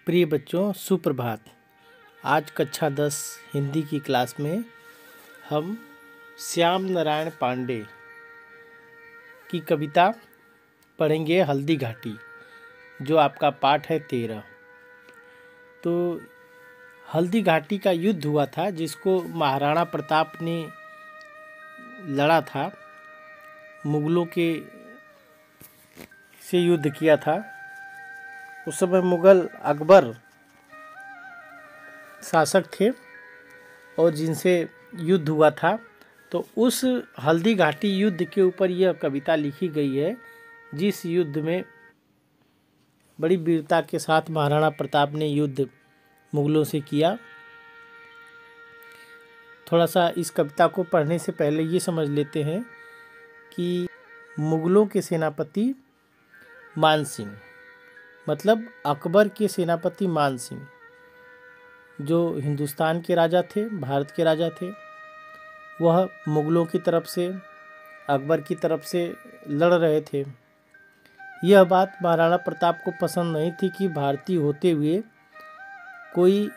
प्रिय बच्चों, सुप्रभात। आज कक्षा 10 हिंदी की क्लास में हम श्याम नारायण पांडे की कविता पढ़ेंगे, हल्दी घाटी, जो आपका पाठ है 13। तो हल्दी घाटी का युद्ध हुआ था, जिसको महाराणा प्रताप ने लड़ा था, मुगलों के से युद्ध किया था। उस समय मुगल अकबर शासक थे और जिनसे युद्ध हुआ था। तो उस हल्दी घाटी युद्ध के ऊपर यह कविता लिखी गई है, जिस युद्ध में बड़ी वीरता के साथ महाराणा प्रताप ने युद्ध मुगलों से किया। थोड़ा सा इस कविता को पढ़ने से पहले ये समझ लेते हैं कि मुगलों के सेनापति मान सिंह, मतलब अकबर के सेनापति मान सिंह, जो हिंदुस्तान के राजा थे, भारत के राजा थे, वह मुगलों की तरफ से, अकबर की तरफ से लड़ रहे थे। यह बात महाराणा प्रताप को पसंद नहीं थी कि भारतीय होते हुए कोई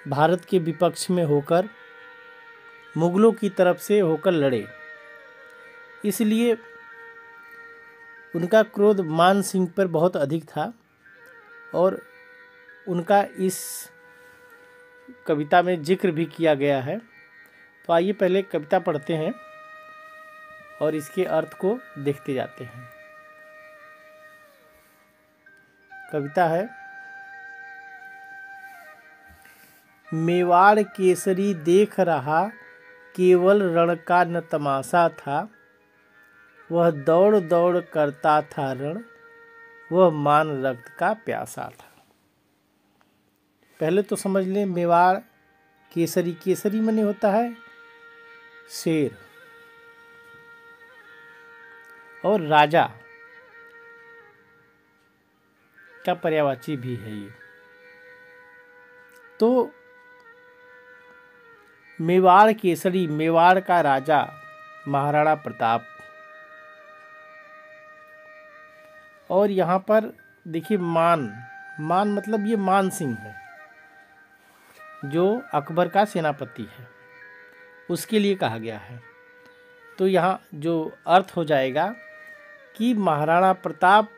भारत के विपक्ष में होकर मुगलों की तरफ से होकर लड़े। इसलिए उनका क्रोध मान सिंह पर बहुत अधिक था और उनका इस कविता में जिक्र भी किया गया है। तो आइए पहले कविता पढ़ते हैं और इसके अर्थ को देखते जाते हैं। कविता है, मेवाड़ केसरी देख रहा, केवल रण का न तमाशा था, वह दौड़ दौड़ करता था रण, वह मान रक्त का प्यासा था। पहले तो समझ लें, मेवाड़ केसरी, केसरी माने होता है शेर, और राजा का पर्यायवाची भी है ये। तो मेवाड़ केसरी, मेवाड़ का राजा महाराणा प्रताप। और यहाँ पर देखिए, मान मतलब ये मान सिंह है, जो अकबर का सेनापति है, उसके लिए कहा गया है। तो यहाँ जो अर्थ हो जाएगा कि महाराणा प्रताप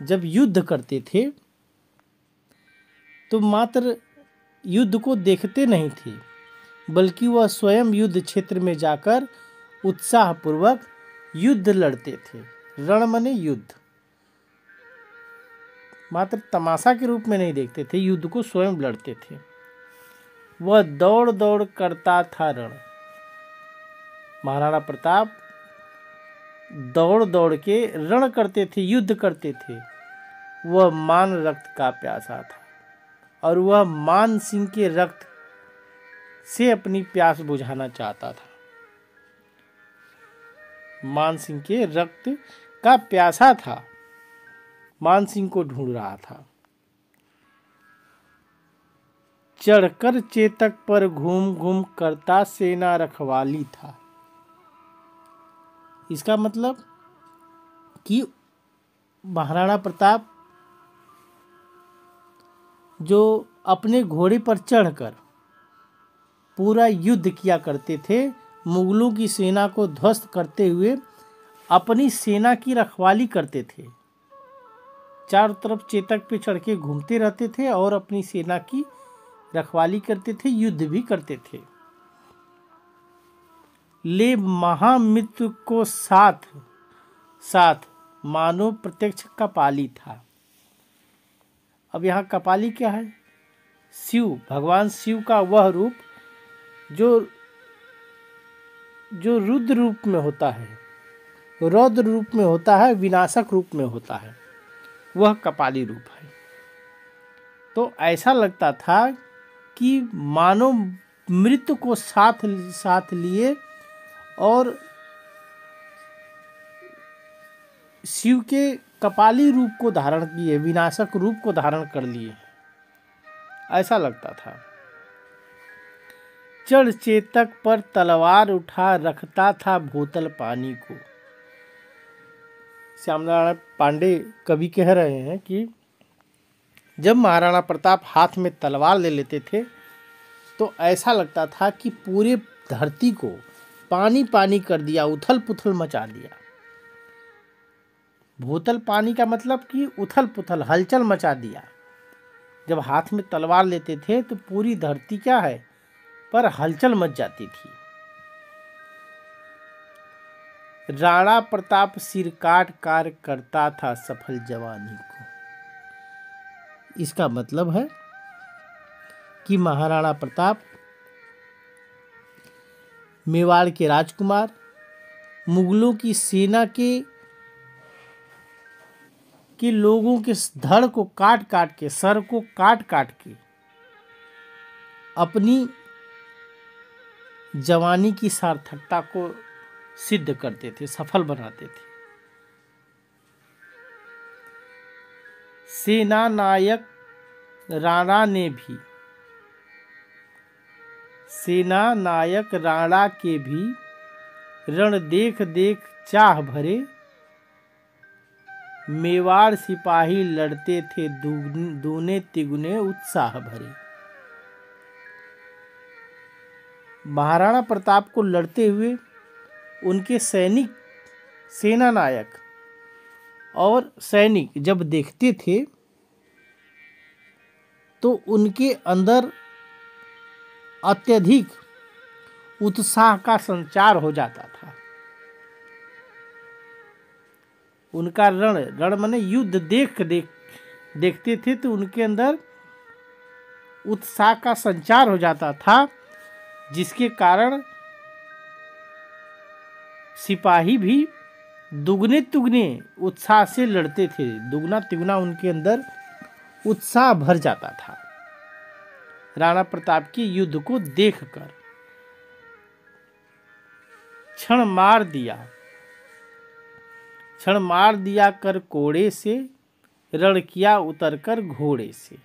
जब युद्ध करते थे तो मात्र युद्ध को देखते नहीं थे, बल्कि वह स्वयं युद्ध क्षेत्र में जाकर उत्साहपूर्वक युद्ध लड़ते थे। रण माने युद्ध, मात्र तमाशा के रूप में नहीं देखते थे, युद्ध को स्वयं लड़ते थे। वह दौड़ दौड़ करता था रण, महाराणा प्रताप दौड़ दौड़ के रण करते थे, युद्ध करते थे। वह मान रक्त का प्यासा था, और वह मान सिंह के रक्त से अपनी प्यास बुझाना चाहता था। मान सिंह के रक्त का प्यासा था, मान सिंह को ढूंढ रहा था। चढ़कर चेतक पर घूम घूम करता सेना रखवाली था। इसका मतलब कि महाराणा प्रताप जो अपने घोड़े पर चढ़कर पूरा युद्ध किया करते थे, मुगलों की सेना को ध्वस्त करते हुए अपनी सेना की रखवाली करते थे। चारों तरफ चेतक पे चढ़ के घूमते रहते थे और अपनी सेना की रखवाली करते थे, युद्ध भी करते थे। ले महामित्र को साथ साथ मानो प्रत्यक्ष कपाली था। अब यहाँ कपाली क्या है? शिव, भगवान शिव का वह रूप जो रुद्र रूप में होता है, रौद्र रूप में होता है, विनाशक रूप में होता है, वह कपाली रूप है। तो ऐसा लगता था कि मानो मृत्यु को साथ लिए और शिव के कपाली रूप को धारण किए, विनाशक रूप को धारण कर लिए, ऐसा लगता था। चढ़ चेतक पर तलवार उठा रखता था बोतल पानी को। श्यामनारायण पांडे कवि कह रहे हैं कि जब महाराणा प्रताप हाथ में तलवार ले लेते थे तो ऐसा लगता था कि पूरे धरती को पानी पानी कर दिया, उथल पुथल मचा दिया। भूतल पानी का मतलब कि उथल पुथल, हलचल मचा दिया। जब हाथ में तलवार लेते थे तो पूरी धरती क्या है, पर हलचल मच जाती थी। राणा प्रताप सिर काट कार्य करता था सफल जवानी को। इसका मतलब है कि महाराणा प्रताप मेवाड़ के राजकुमार, मुगलों की सेना के लोगों के धड़ को काट काट के, सर को काट काट के अपनी जवानी की सार्थकता को सिद्ध करते थे, सफल बनाते थे। सेना नायक राणा के भी रण देख देख चाह भरे, मेवाड़ सिपाही लड़ते थे दूने तिगुने उत्साह भरे। महाराणा प्रताप को लड़ते हुए उनके सैनिक, सेना नायक और सैनिक जब देखते थे तो उनके अंदर अत्यधिक उत्साह का संचार हो जाता था। उनका रण माने युद्ध देखते थे तो उनके अंदर उत्साह का संचार हो जाता था, जिसके कारण सिपाही भी दुगने तुगने उत्साह से लड़ते थे। दुगना तिगुना उनके अंदर उत्साह भर जाता था राणा प्रताप के युद्ध को देखकर। क्षण मार दिया कर कोड़े से, रण किया उतर कर घोड़े से।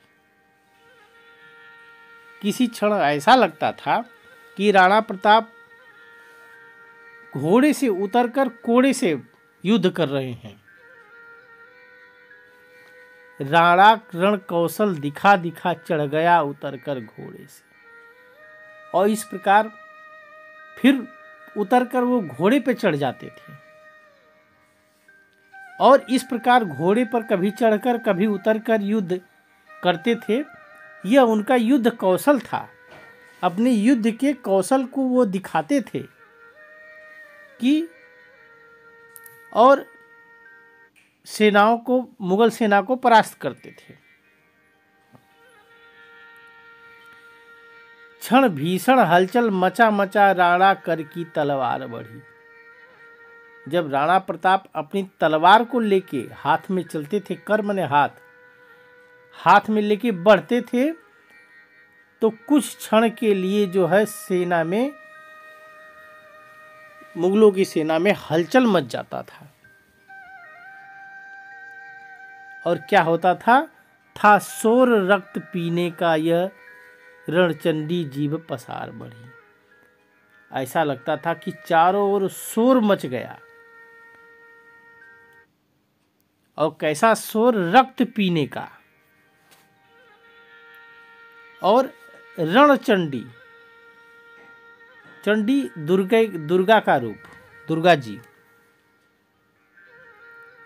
किसी क्षण ऐसा लगता था कि राणा प्रताप घोड़े से उतरकर कोड़े से युद्ध कर रहे हैं। राणा रण कौशल दिखा दिखा चढ़ गया उतरकर घोड़े से। और इस प्रकार फिर उतरकर वो घोड़े पे चढ़ जाते थे और इस प्रकार घोड़े पर कभी चढ़कर कभी उतरकर युद्ध करते थे। यह उनका युद्ध कौशल था। अपने युद्ध के कौशल को वो दिखाते थे कि और सेनाओं को, मुगल सेना को परास्त करते थे। क्षण भीषण हलचल मचा मचा राणा कर की तलवार बढ़ी। जब राणा प्रताप अपनी तलवार को लेके हाथ में चलते थे, कर माने हाथ में लेके बढ़ते थे, तो कुछ क्षण के लिए जो है सेना में, मुगलों की सेना में हलचल मच जाता था। और क्या होता था शोर रक्त पीने का यह रणचंडी जीभ पसार बढ़ी। ऐसा लगता था कि चारों ओर शोर मच गया। और कैसा शोर, रक्त पीने का। और रणचंडी, चंडी दुर्गा का रूप,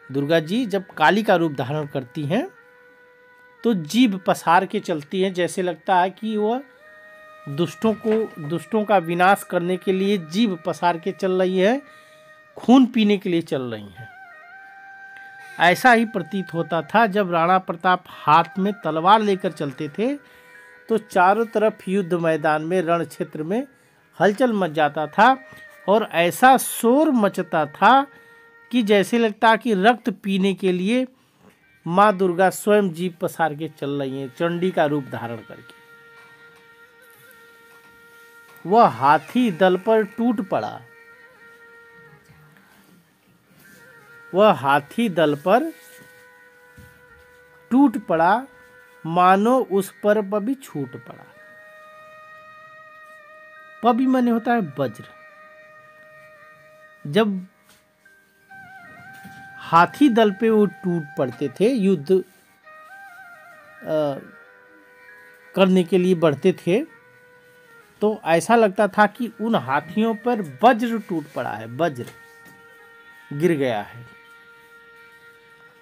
दुर्गा जी जब काली का रूप धारण करती हैं तो जीभ पसार के चलती हैं। जैसे लगता है कि वह दुष्टों का विनाश करने के लिए जीभ पसार के चल रही है, खून पीने के लिए चल रही हैं। ऐसा ही प्रतीत होता था जब राणा प्रताप हाथ में तलवार लेकर चलते थे तो चारों तरफ युद्ध मैदान में, रण क्षेत्र में हलचल मच जाता था और ऐसा शोर मचता था कि जैसे लगता कि रक्त पीने के लिए माँ दुर्गा स्वयं जीभ पसार के चल रही हैं, चंडी का रूप धारण करके। वह हाथी दल पर टूट पड़ा। मानो उस पर पबी छूट पड़ा। पबी माने होता है वज्र। जब हाथी दल पे वो टूट पड़ते थे, युद्ध करने के लिए बढ़ते थे, तो ऐसा लगता था कि उन हाथियों पर वज्र टूट पड़ा है, वज्र गिर गया है।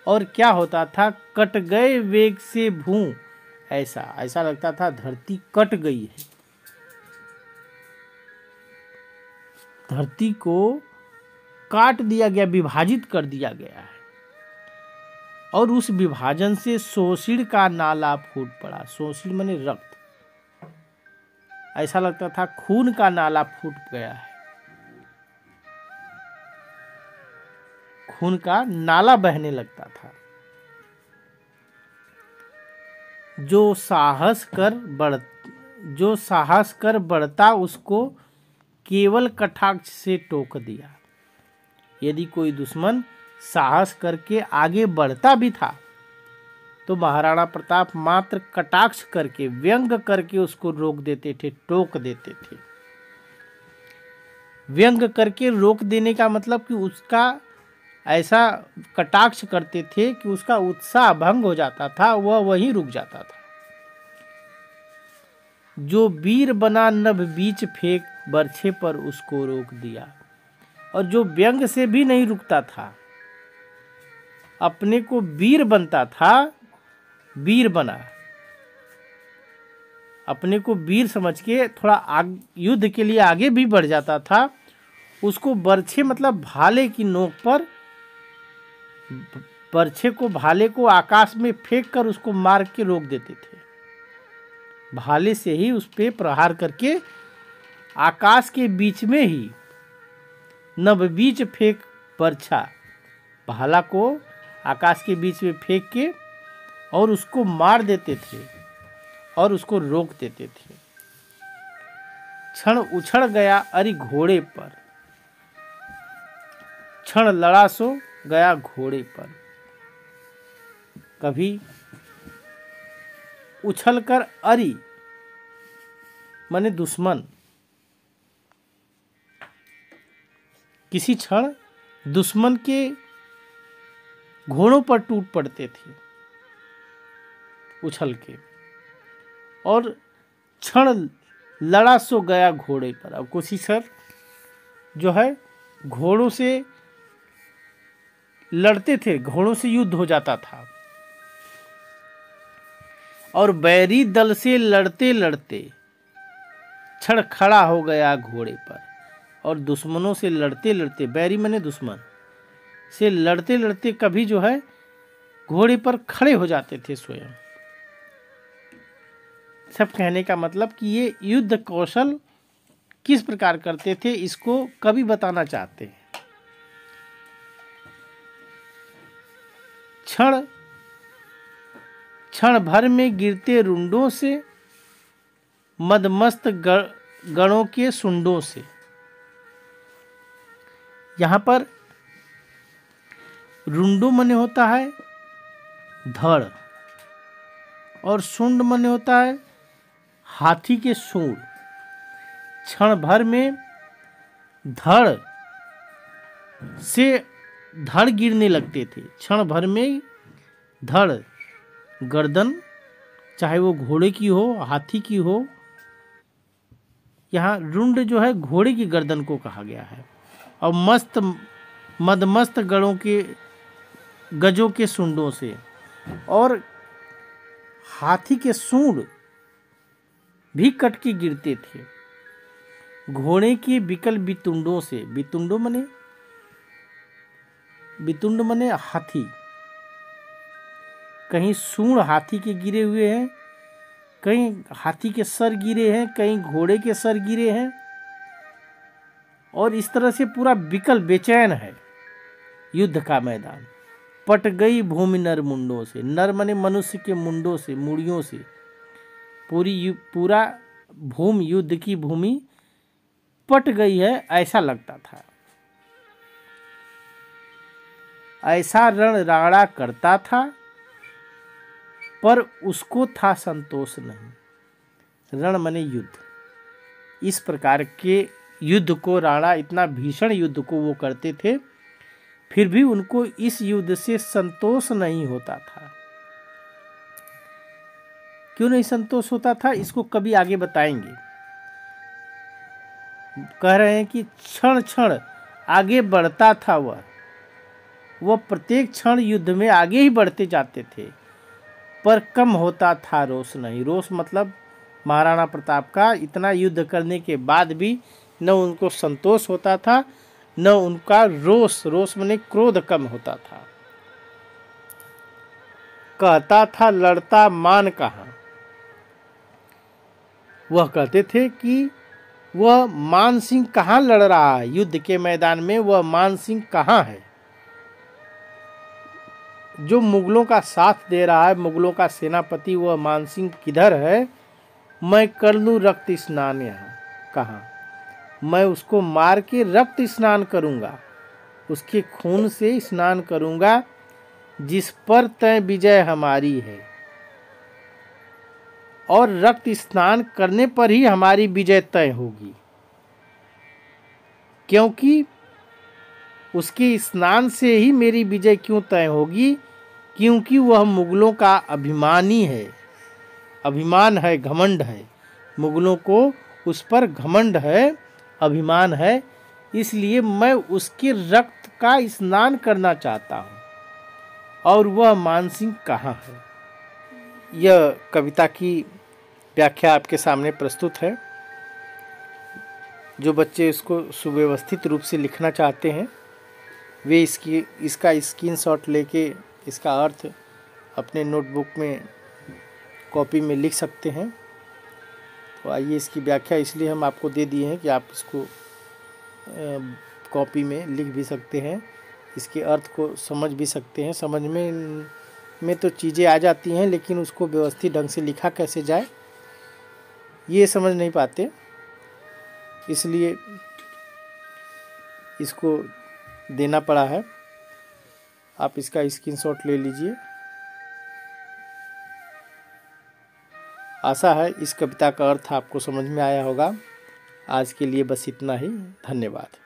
और क्या होता था, कट गए वेग से भूं, ऐसा लगता था धरती कट गई है, धरती को काट दिया गया, विभाजित कर दिया गया है। और उस विभाजन से शोषिण का नाला फूट पड़ा। शोषिण माने रक्त, ऐसा लगता था खून का नाला फूट गया है, खून का नाला बहने लगता था। जो साहस कर बढ़ता उसको केवल कटाक्ष से टोक दिया। यदि कोई दुश्मन साहस करके आगे बढ़ता भी था तो महाराणा प्रताप मात्र कटाक्ष करके, व्यंग करके उसको रोक देते थे, टोक देते थे। व्यंग करके रोक देने का मतलब कि उसका ऐसा कटाक्ष करते थे कि उसका उत्साह भंग हो जाता था, वह वहीं रुक जाता था। जो वीर बना नभ बीच फेंक, बरछे पर उसको रोक दिया। और जो व्यंग से भी नहीं रुकता था, अपने को वीर बनता था, वीर बना, अपने को वीर समझ के थोड़ा युद्ध के लिए आगे भी बढ़ जाता था, उसको बरछे मतलब भाले की नोक पर, बरछे को, भाले को आकाश में फेंक कर उसको मार के रोक देते थे। भाले से ही उस पे प्रहार करके आकाश के बीच में ही नभबीच फेंक बरछा, भाला को आकाश के बीच में फेंक के और उसको मार देते थे और उसको रोक देते थे। क्षण उछड़ गया अरि घोड़े पर, क्षण लड़ा सो गया घोड़े पर। कभी उछलकर, अरि माने दुश्मन, किसी क्षण दुश्मन के घोड़ों पर टूट पड़ते थे उछल के, और क्षण लड़ा सो गया घोड़े पर। अब कोशिशर जो है घोड़ों से लड़ते थे, घोड़ों से युद्ध हो जाता था, और बैरी दल से लड़ते लड़ते क्षण खड़ा हो गया घोड़े पर। और दुश्मनों से लड़ते लड़ते, बैरी माने दुश्मन से लड़ते लड़ते कभी जो है घोड़े पर खड़े हो जाते थे स्वयं। सब कहने का मतलब कि ये युद्ध कौशल किस प्रकार करते थे, इसको कवि बताना चाहते हैं। क्षण भर में गिरते रुंडों से, मदमस्त गणों के सुंडों से। यहां पर रुंडो मने होता है धड़, और सुंड मने होता है हाथी के सूंड। क्षण भर में धड़ से धड़ गिरने लगते थे, क्षण भर में धड़, गर्दन, चाहे वो घोड़े की हो, हाथी की हो। यहाँ रुंड जो है घोड़े की गर्दन को कहा गया है, और मदमस्त गजों के सूंडों से, और हाथी के सूंड भी कट के गिरते थे। घोड़े के बिकल बितुंडों से, बितुंड मने हाथी, कहीं सूंड हाथी के गिरे हुए हैं, कहीं हाथी के सर गिरे हैं, कहीं घोड़े के सर गिरे हैं, और इस तरह से पूरा बिकल बेचैन है युद्ध का मैदान। पट गई भूमि नर मुंडों से, नर मने मनुष्य के मुंडों से, मुड़ियों से, पूरा भूमि, युद्ध की भूमि पट गई है, ऐसा लगता था। ऐसा रण राणा करता था, पर उसको था संतोष नहीं। रण मने युद्ध, इस प्रकार के युद्ध को राणा, इतना भीषण युद्ध को वो करते थे फिर भी उनको इस युद्ध से संतोष नहीं होता था। क्यों नहीं संतोष होता था, इसको कभी आगे बताएंगे। कह रहे हैं कि क्षण क्षण आगे बढ़ता था वह प्रत्येक क्षण युद्ध में आगे ही बढ़ते जाते थे, पर कम होता था रोष नहीं। रोष मतलब महाराणा प्रताप का इतना युद्ध करने के बाद भी न उनको संतोष होता था, न उनका रोष माने क्रोध कम होता था। कहता था लड़ता मान कहाँ, वह कहते थे कि वह मान सिंह कहाँ लड़ रहा है युद्ध के मैदान में, वह मान सिंह कहाँ है जो मुगलों का साथ दे रहा है, मुगलों का सेनापति वह मान सिंह किधर है। मैं कर लूँ रक्त स्नान यहाँ कहाँ, मैं उसको मार के रक्त स्नान करूँगा, उसके खून से स्नान करूँगा, जिस पर तय विजय हमारी है, और रक्त स्नान करने पर ही हमारी विजय तय होगी। क्योंकि उसके स्नान से ही मेरी विजय क्यों तय होगी, क्योंकि वह मुगलों का अभिमानी है, अभिमान है, घमंड है, मुगलों को उस पर घमंड है, अभिमान है, इसलिए मैं उसके रक्त का स्नान करना चाहता हूँ। और वह मान सिंह कहाँ है। यह कविता की व्याख्या आपके सामने प्रस्तुत है। जो बच्चे इसको सुव्यवस्थित रूप से लिखना चाहते हैं वे इसका स्क्रीनशॉट लेके इसका अर्थ अपने नोटबुक में कॉपी में लिख सकते हैं। तो आइए इसकी व्याख्या इसलिए हम आपको दे दिए हैं कि आप इसको कॉपी में लिख भी सकते हैं, इसके अर्थ को समझ भी सकते हैं। समझ में तो चीज़ें आ जाती हैं, लेकिन उसको व्यवस्थित ढंग से लिखा कैसे जाए ये समझ नहीं पाते, इसलिए इसको देना पड़ा है। आप इसका स्क्रीनशॉट ले लीजिए। आशा है इस कविता का अर्थ आपको समझ में आया होगा। आज के लिए बस इतना ही। धन्यवाद।